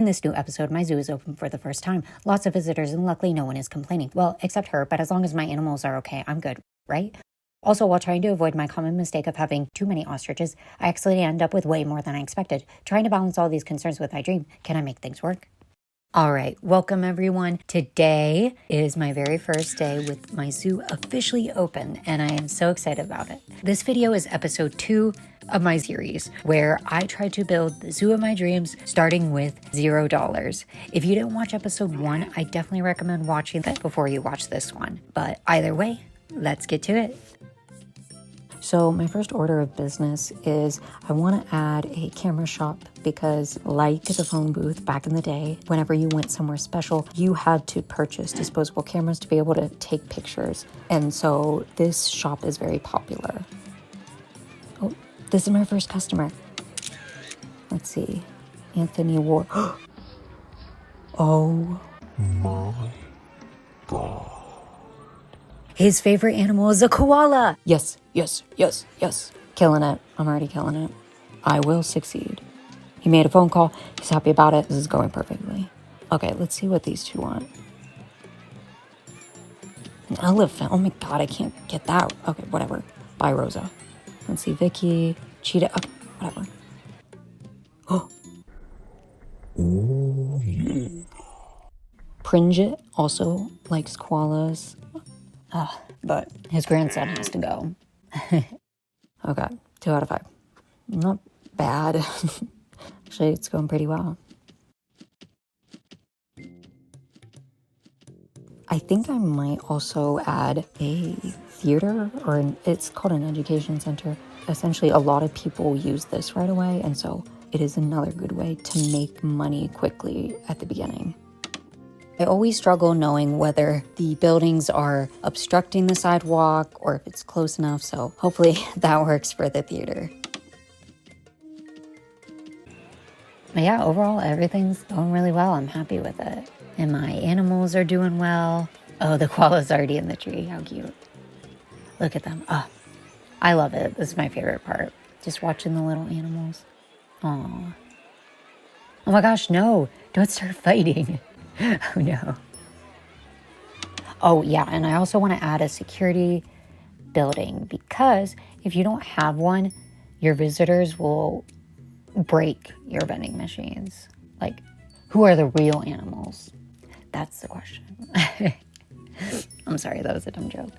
In this new episode, my zoo is open for the first time. Lots of visitors, and luckily no one is complaining. Well, except her, but as long as my animals are okay, I'm good, right? Also, while trying to avoid my common mistake of having too many ostriches, I actually end up with way more than I expected. Trying to balance all these concerns with my dream, can I make things work? All right, welcome everyone. Today is my very first day with my zoo officially open, and I am so excited about it. This video is episode 2 of my series, where I tried to build the zoo of my dreams, starting with $0. If you didn't watch episode 1, I definitely recommend watching that before you watch this one. But either way, let's get to it. So my first order of business is I want to add a camera shop because, like the phone booth back in the day, whenever you went somewhere special, you had to purchase disposable cameras to be able to take pictures. And so this shop is very popular. Oh, this is my first customer. Let's see. Anthony Ward. Oh my God. His favorite animal is a koala. Yes, yes, yes, yes. Killing it. I'm already killing it. I will succeed. He made a phone call. He's happy about it. This is going perfectly. Okay, let's see what these two want. An elephant. Oh my God, I can't get that. Okay, whatever. Bye, Rosa. Let's see, Vicky. Cheetah. Okay, whatever. Oh, yeah. Pringet also likes koalas. But his grandson has to go. Okay, 2 out of 5. Not bad. Actually, it's going pretty well. I think I might also add a theater, it's called an education center. Essentially, a lot of people use this right away, and so it is another good way to make money quickly at the beginning. I always struggle knowing whether the buildings are obstructing the sidewalk or if it's close enough, so hopefully that works for the theater. But yeah, overall, everything's going really well. I'm happy with it. And my animals are doing well. Oh, the koala's already in the tree. How cute. Look at them. Oh, I love it. This is my favorite part. Just watching the little animals. Aw. Oh my gosh, no. Don't start fighting. Oh no. Oh yeah, and I also want to add a security building because if you don't have one, your visitors will break your vending machines. Like, who are the real animals? That's the question. I'm sorry, that was a dumb joke.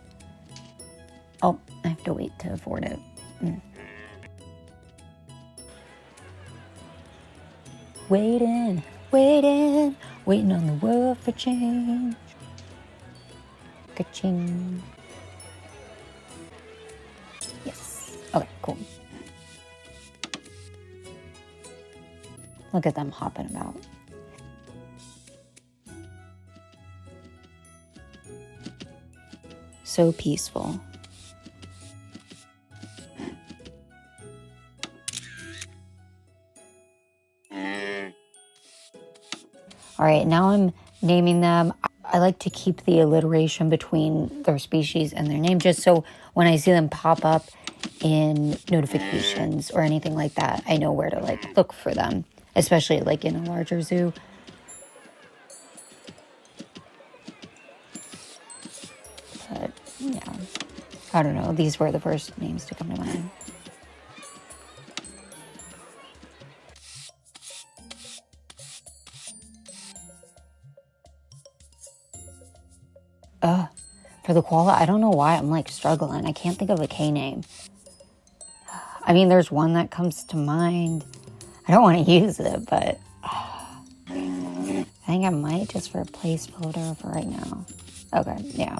Oh, I have to wait to afford it. Waiting on the world for change. Ka-ching. Yes. Okay, cool. Look at them hopping about. So peaceful. All right, now I'm naming them. I like to keep the alliteration between their species and their name, just so when I see them pop up in notifications or anything like that, I know where to look for them, especially in a larger zoo. But yeah, I don't know. These were the first names to come to mind. For the koala, I don't know why I'm struggling. I can't think of a K name. I mean, there's one that comes to mind. I don't want to use it, but I think I might just for a placeholder for right now. Okay, yeah.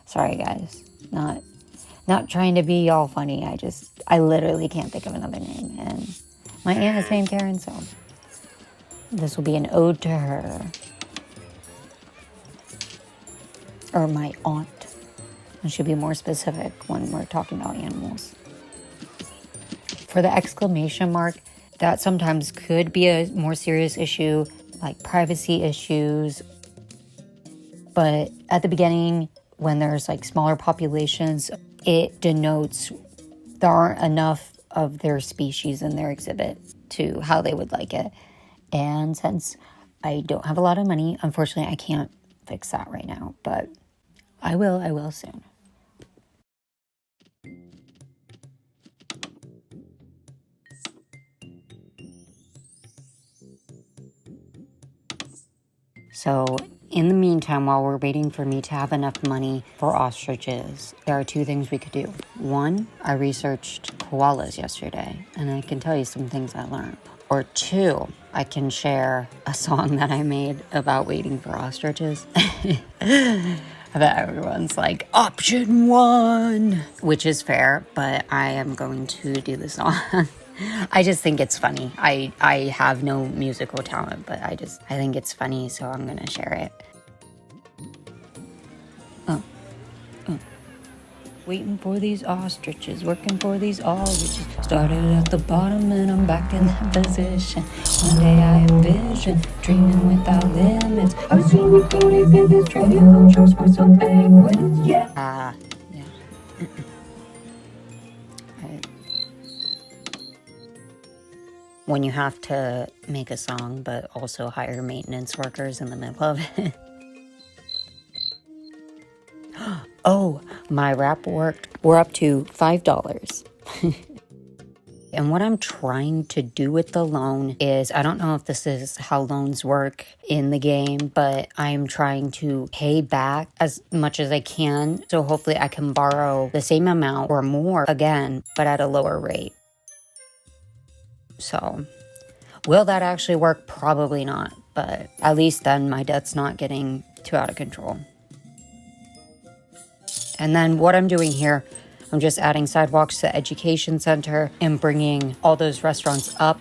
Sorry, guys. Not trying to be all funny. I literally can't think of another name. And my aunt is named Karen, so this will be an ode to her. Or my aunt. I should be more specific when we're talking about animals. For the exclamation mark, that sometimes could be a more serious issue, like privacy issues. But at the beginning, when there's smaller populations, it denotes there aren't enough of their species in their exhibit to how they would like it. And since I don't have a lot of money, unfortunately, I can't fix that right now, but I will soon. So in the meantime, while we're waiting for me to have enough money for ostriches, there are two things we could do. One, I researched koalas yesterday, and I can tell you some things I learned. Or two, I can share a song that I made about waiting for ostriches. I bet everyone's like, option one, which is fair, but I am going to do the song. I just think it's funny. I have no musical talent, but I think it's funny, so I'm gonna share it. Waiting for these ostriches, working for these ostriches. Started at the bottom and I'm back in that position. One day I envision dreaming without limits. I've seen you floating in this trading on shores for some penguins, yeah. Yeah. When you have to make a song, but also hire maintenance workers in the middle of it. Oh, my wrap worked. We're up to $5. And what I'm trying to do with the loan is, I don't know if this is how loans work in the game, but I'm trying to pay back as much as I can. So hopefully I can borrow the same amount or more again, but at a lower rate. So will that actually work? Probably not, but at least then my debt's not getting too out of control. And then what I'm doing here, I'm just adding sidewalks to the education center and bringing all those restaurants up.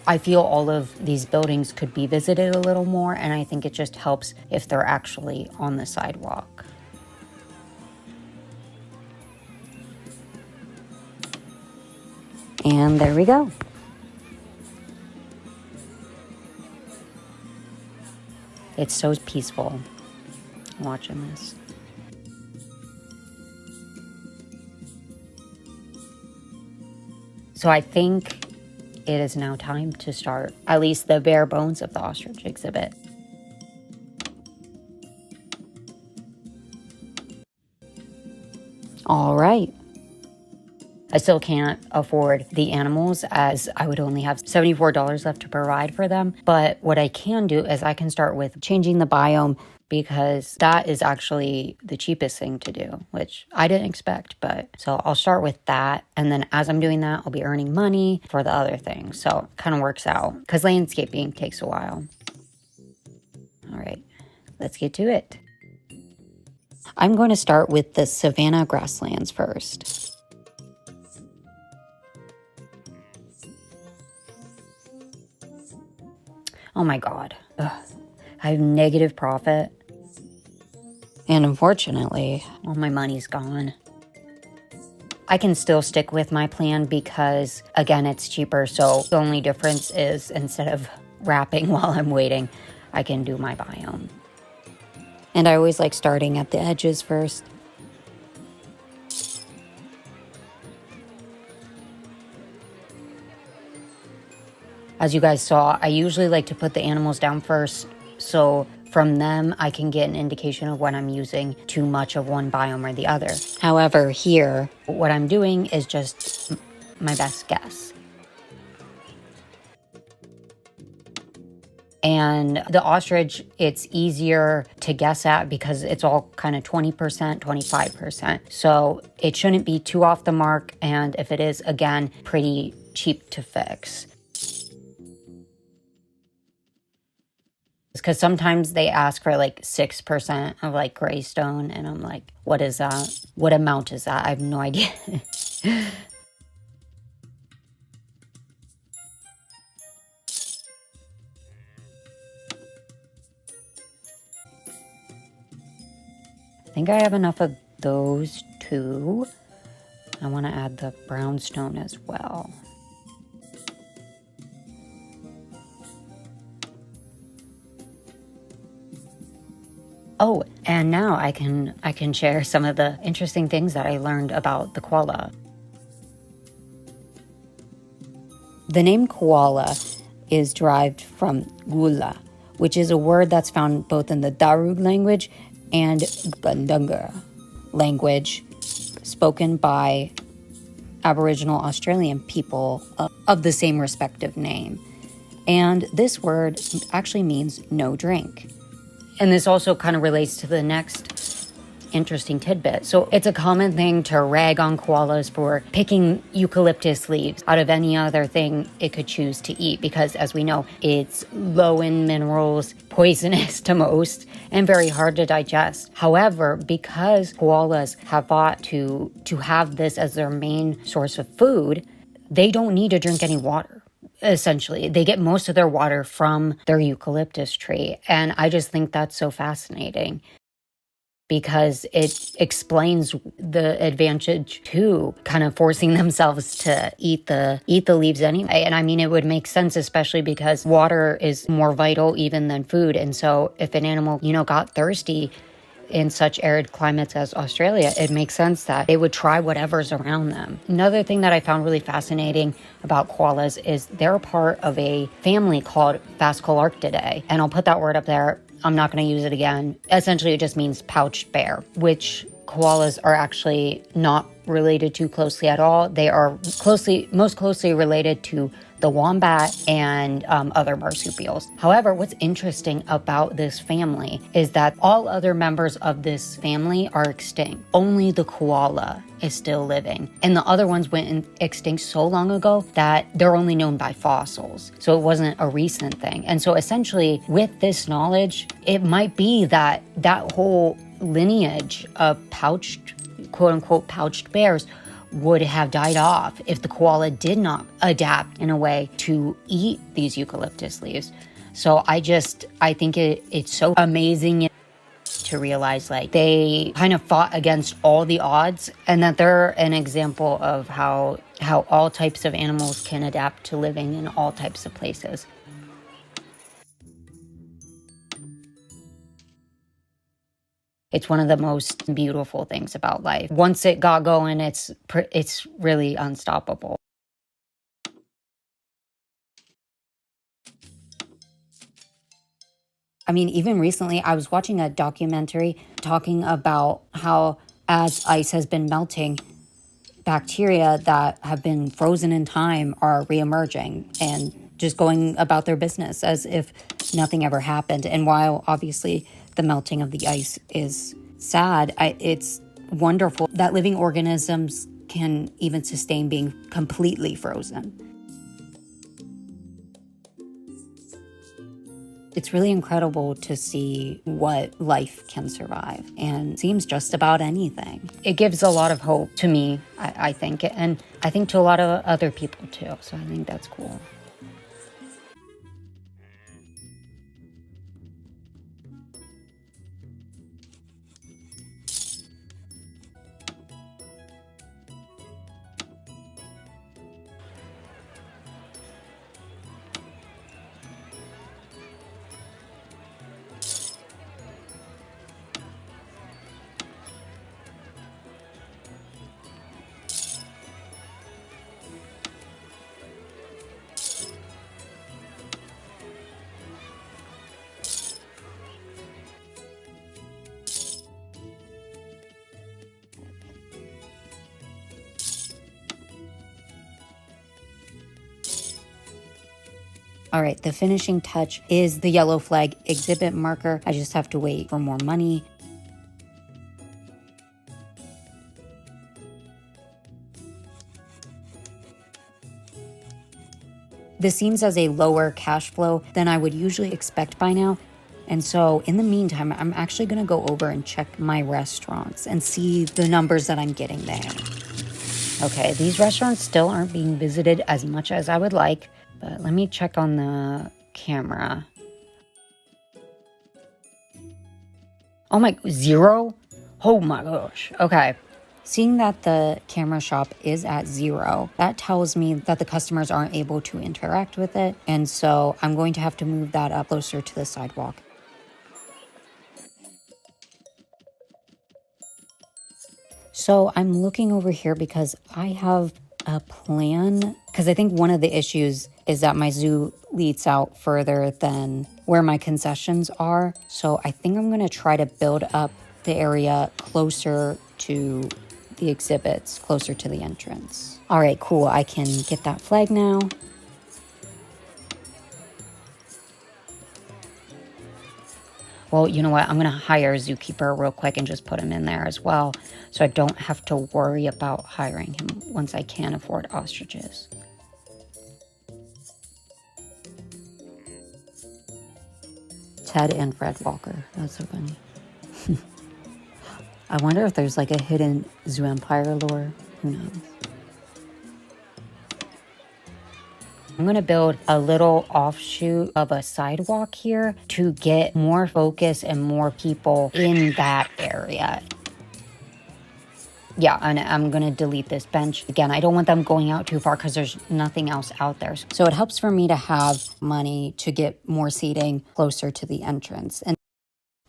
I feel all of these buildings could be visited a little more, and I think it just helps if they're actually on the sidewalk. And there we go. It's so peaceful watching this. So I think it is now time to start at least the bare bones of the ostrich exhibit. All right. I still can't afford the animals as I would only have $74 left to provide for them. But what I can do is I can start with changing the biome, because that is actually the cheapest thing to do, which I didn't expect. But so I'll start with that. And then as I'm doing that, I'll be earning money for the other things. So it kind of works out because landscaping takes a while. All right, let's get to it. I'm going to start with the savanna grasslands first. Oh my God. Ugh. I have negative profit. And unfortunately, all my money's gone. I can still stick with my plan because, again, it's cheaper. So the only difference is instead of wrapping while I'm waiting, I can do my biome. And I always like starting at the edges first. As you guys saw, I usually like to put the animals down first, so from them I can get an indication of when I'm using too much of one biome or the other. However, here, what I'm doing is just my best guess. And the ostrich, it's easier to guess at because it's all kind of 20%, 25%. So it shouldn't be too off the mark. And if it is, again, pretty cheap to fix. Because sometimes they ask for like 6% of like gray stone. And I'm like, what is that? What amount is that? I have no idea. I think I have enough of those two. I want to add the brownstone as well. Oh, and now I can share some of the interesting things that I learned about the koala. The name koala is derived from gula, which is a word that's found both in the Darug language and Gundunga language, spoken by Aboriginal Australian people of the same respective name. And this word actually means no drink. And this also kind of relates to the next interesting tidbit. So it's a common thing to rag on koalas for picking eucalyptus leaves out of any other thing it could choose to eat, because as we know, it's low in minerals, poisonous to most, and very hard to digest. However, because koalas have fought to have this as their main source of food, they don't need to drink any water. Essentially, they get most of their water from their eucalyptus tree. And I just think that's so fascinating, because it explains the advantage to kind of forcing themselves to eat the leaves anyway. And I mean, it would make sense, especially because water is more vital even than food. And so if an animal, got thirsty in such arid climates as Australia, it makes sense that they would try whatever's around them. Another thing that I found really fascinating about koalas is they're part of a family called Phascolarctidae. And I'll put that word up there. I'm not going to use it again. Essentially, it just means pouched bear, which koalas are actually not related to closely at all. They are most closely related to the wombat and other marsupials. However, what's interesting about this family is that all other members of this family are extinct. Only the koala is still living. And the other ones went extinct so long ago that they're only known by fossils. So it wasn't a recent thing. And so essentially, with this knowledge, it might be that that whole lineage of quote unquote pouched bears would have died off if the koala did not adapt in a way to eat these eucalyptus leaves. So I think it's so amazing to realize they kind of fought against all the odds, and that they're an example of how all types of animals can adapt to living in all types of places. It's one of the most beautiful things about life. Once it got going, it's really unstoppable. I mean, even recently, I was watching a documentary talking about how, as ice has been melting, bacteria that have been frozen in time are reemerging and just going about their business as if nothing ever happened. And while obviously the melting of the ice is sad, it's wonderful that living organisms can even sustain being completely frozen. It's really incredible to see what life can survive, and seems just about anything. It gives a lot of hope to me, I think, and I think to a lot of other people too. So I think that's cool. All right, the finishing touch is the yellow flag exhibit marker. I just have to wait for more money. This seems as a lower cash flow than I would usually expect by now. And so in the meantime, I'm actually gonna go over and check my restaurants and see the numbers that I'm getting there. Okay, these restaurants still aren't being visited as much as I would like, but let me check on the camera. Oh my, 0? Oh my gosh, okay. Seeing that the camera shop is at 0, that tells me that the customers aren't able to interact with it. And so I'm going to have to move that up closer to the sidewalk. So I'm looking over here because I have a plan, because I think one of the issues is that my zoo leads out further than where my concessions are. So I think I'm gonna try to build up the area closer to the exhibits, closer to the entrance. All right, cool, I can get that flag now. Well, you know what? I'm going to hire a zookeeper real quick and just put him in there as well, so I don't have to worry about hiring him once I can afford ostriches. Ted and Fred Walker. That's so funny. I wonder if there's like a hidden Zoo Empire lore. Who knows? I'm gonna build a little offshoot of a sidewalk here to get more focus and more people in that area. Yeah, and I'm gonna delete this bench. Again, I don't want them going out too far because there's nothing else out there. So it helps for me to have money to get more seating closer to the entrance. And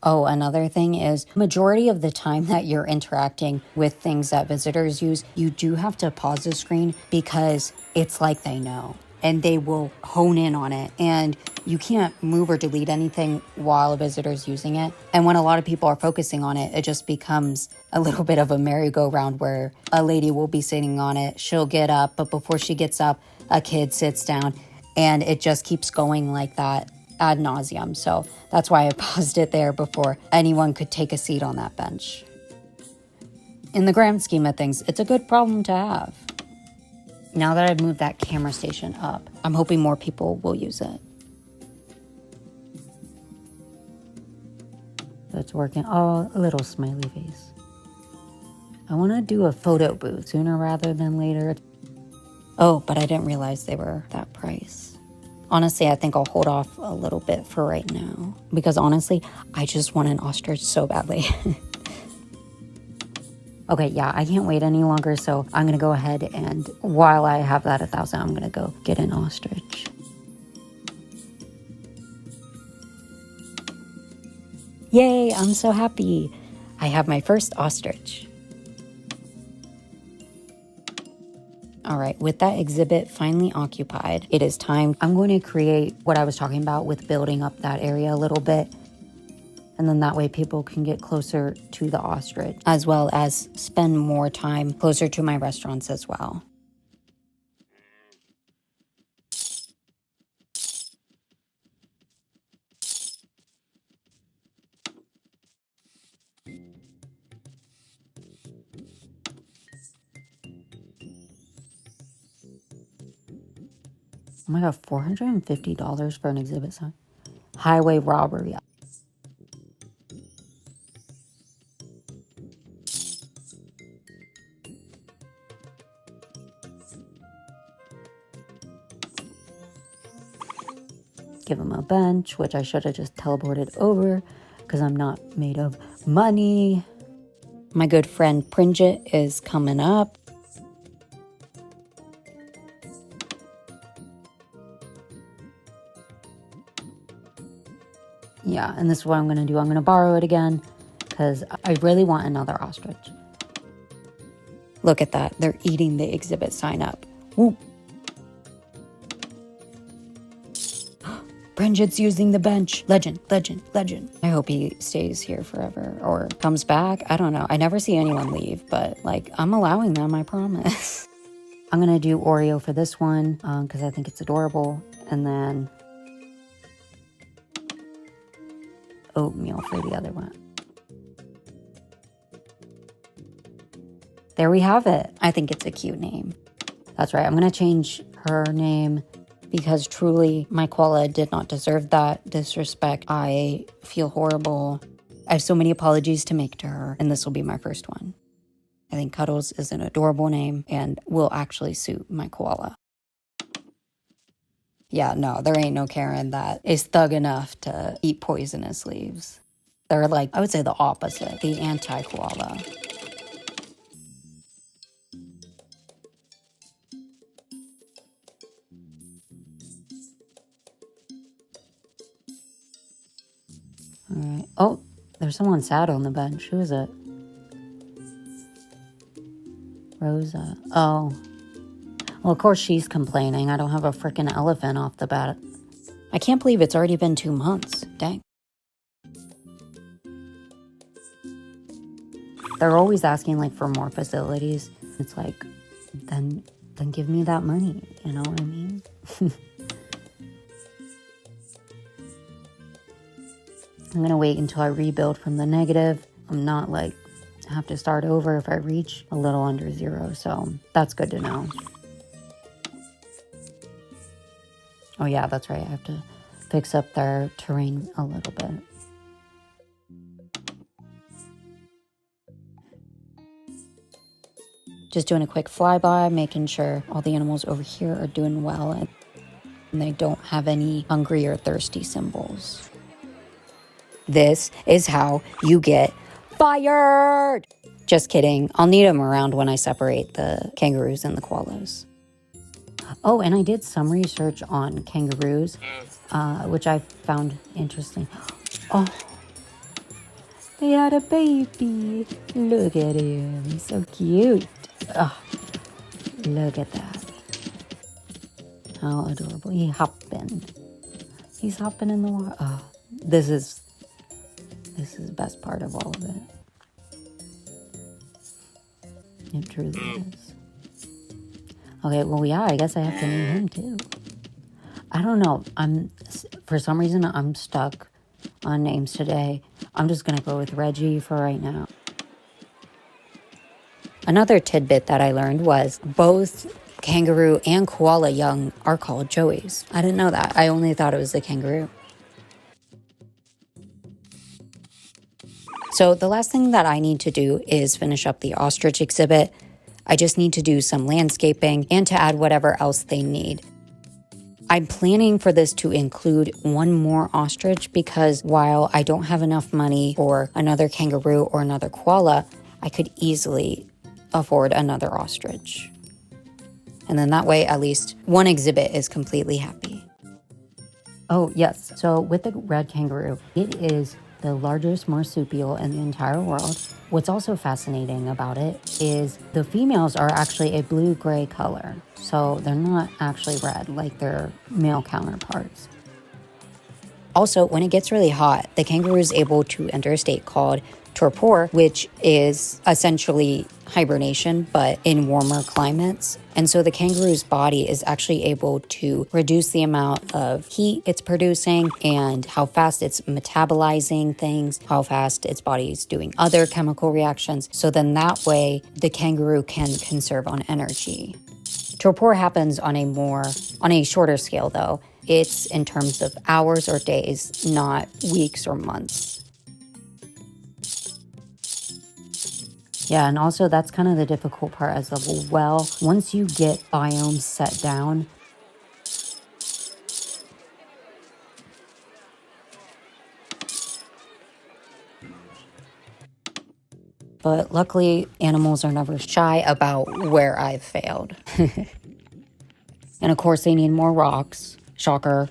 oh, another thing is majority of the time that you're interacting with things that visitors use, you do have to pause the screen because it's like they know and they will hone in on it. And you can't move or delete anything while a visitor's using it. And when a lot of people are focusing on it, it just becomes a little bit of a merry-go-round where a lady will be sitting on it. She'll get up, but before she gets up, a kid sits down, and it just keeps going like that ad nauseum. So that's why I paused it there before anyone could take a seat on that bench. In the grand scheme of things, it's a good problem to have. Now that I've moved that camera station up, I'm hoping more people will use it. That's working. Oh, a little smiley face. I want to do a photo booth sooner rather than later. Oh, but I didn't realize they were that price. Honestly, I think I'll hold off a little bit for right now because honestly, I just want an ostrich so badly. Okay, yeah, I can't wait any longer, so I'm gonna go ahead and while I have that 1,000, I'm gonna go get an ostrich. Yay, I'm so happy. I have my first ostrich. All right, with that exhibit finally occupied, it is time. I'm going to create what I was talking about with building up that area a little bit. And then that way people can get closer to the ostrich, as well as spend more time closer to my restaurants as well. Oh my God, $450 for an exhibit sign. Highway robbery. Give him a bench, which I should have just teleported over because I'm not made of money. My good friend Pringet is coming up. Yeah, and this is what I'm gonna do. I'm gonna borrow it again because I really want another ostrich. Look at that, they're eating the exhibit sign up. Whoop. Bridget's using the bench. Legend, legend, legend. I hope he stays here forever or comes back. I don't know. I never see anyone leave, but like I'm allowing them, I promise. I'm gonna do Oreo for this one because I think it's adorable. And then oatmeal for the other one. There we have it. I think it's a cute name. That's right. I'm gonna change her name because truly my koala did not deserve that disrespect. I feel horrible. I have so many apologies to make to her, and this will be my first one. I think Cuddles is an adorable name and will actually suit my koala. Yeah, no, there ain't no Karen that is thug enough to eat poisonous leaves. They're like, I would say the opposite, the anti-koala. All right. Oh, there's someone sad on the bench. Who is it? Rosa. Oh. Well, of course she's complaining. I don't have a freaking elephant off the bat. I can't believe it's already been 2 months. Dang. They're always asking like for more facilities. It's like, then give me that money. You know what I mean? I'm gonna wait until I rebuild from the negative. I'm not like have to start over if I reach a little under 0. So that's good to know. Oh yeah, that's right. I have to fix up their terrain a little bit. Just doing a quick flyby, making sure all the animals over here are doing well and they don't have any hungry or thirsty symbols. This is how you get fired! Just kidding. I'll need them around when I separate the kangaroos and the koalas. Oh, and I did some research on kangaroos, which I found interesting. Oh, they had a baby. Look at him. He's so cute. Oh, look at that. How adorable. He's hopping in the water. Oh, this is the best part of all of it. It truly is. Okay, well, yeah, I guess I have to name him too. I don't know. For some reason, I'm stuck on names today. I'm just going to go with Reggie for right now. Another tidbit that I learned was both kangaroo and koala young are called joeys. I didn't know that. I only thought it was the kangaroo. So the last thing that I need to do is finish up the ostrich exhibit. I just need to do some landscaping and to add whatever else they need. I'm planning for this to include one more ostrich because while I don't have enough money for another kangaroo or another koala, I could easily afford another ostrich. And then that way, at least one exhibit is completely happy. Oh, yes. So with the red kangaroo, it is the largest marsupial in the entire world. What's also fascinating about it is the females are actually a blue-gray color. So they're not actually red like their male counterparts. Also, when it gets really hot, the kangaroo is able to enter a state called torpor, which is essentially hibernation, but in warmer climates. And so the kangaroo's body is actually able to reduce the amount of heat it's producing and how fast it's metabolizing things, how fast its body is doing other chemical reactions. So then that way the kangaroo can conserve on energy. Torpor happens on a shorter scale though. It's in terms of hours or days, not weeks or months. Yeah, and also that's kind of the difficult part as well. Once you get biomes set down, but luckily animals are never shy about where I've failed. And of course they need more rocks. Shocker.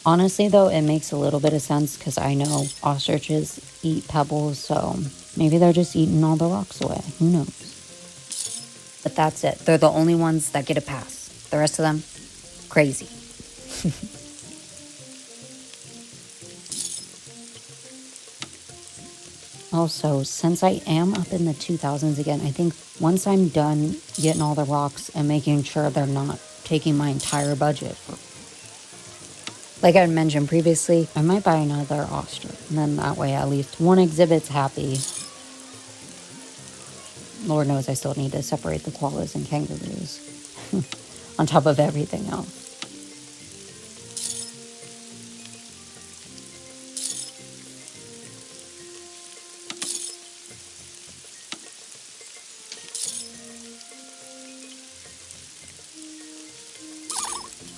Honestly, though, it makes a little bit of sense because I know ostriches eat pebbles, so maybe they're just eating all the rocks away. Who knows? But that's it. They're the only ones that get a pass. The rest of them, crazy. Also, since I am up in the 2000s again, I think once I'm done getting all the rocks and making sure they're not taking my entire budget for, like I mentioned previously, I might buy another ostrich. And then that way at least one exhibit's happy. Lord knows I still need to separate the koalas and kangaroos on top of everything else.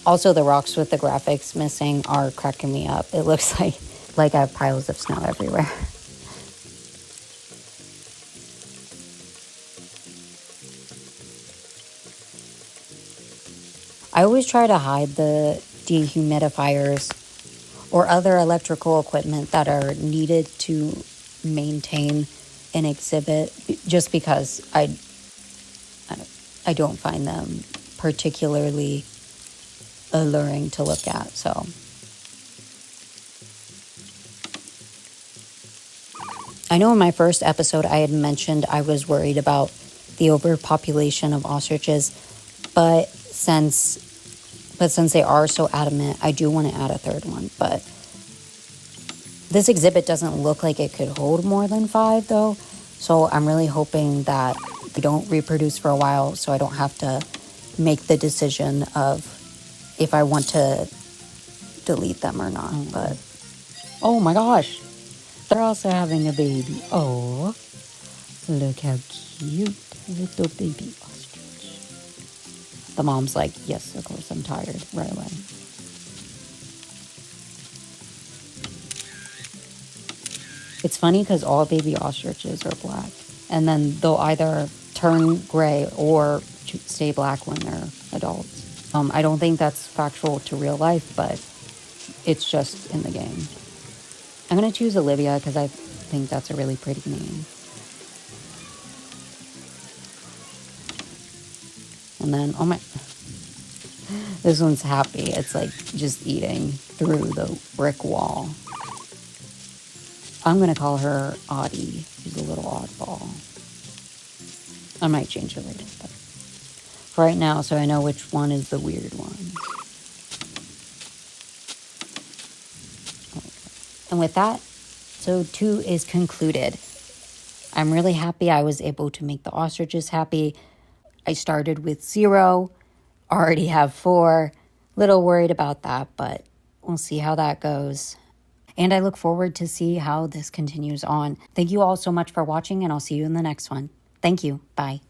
Also, the rocks with the graphics missing are cracking me up. It looks like I have piles of snow everywhere. I always try to hide the dehumidifiers or other electrical equipment that are needed to maintain an exhibit just because I don't find them particularly alluring to look at. So I know in my first episode I had mentioned I was worried about the overpopulation of ostriches, but since they are so adamant, I do want to add a third one. But this exhibit doesn't look like it could hold more than 5 though. So I'm really hoping that they don't reproduce for a while so I don't have to make the decision of if I want to delete them or not. But oh my gosh, they're also having a baby. Oh, look how cute, little baby ostrich. The mom's like, yes, of course, I'm tired, right away. It's funny because all baby ostriches are black, and then they'll either turn gray or stay black when they're adults. I don't think that's factual to real life, but it's just in the game. I'm going to choose Olivia because I think that's a really pretty name. And then, oh my, this one's happy. It's like just eating through the brick wall. I'm going to call her Audie. She's a little oddball. I might change her later, but for right now, so I know which one is the weird one. And with that, so 2 is concluded. I'm really happy I was able to make the ostriches happy. I started with 0, already have 4. Little worried about that, but we'll see how that goes. And I look forward to see how this continues on. Thank you all so much for watching, and I'll see you in the next one. Thank you. Bye.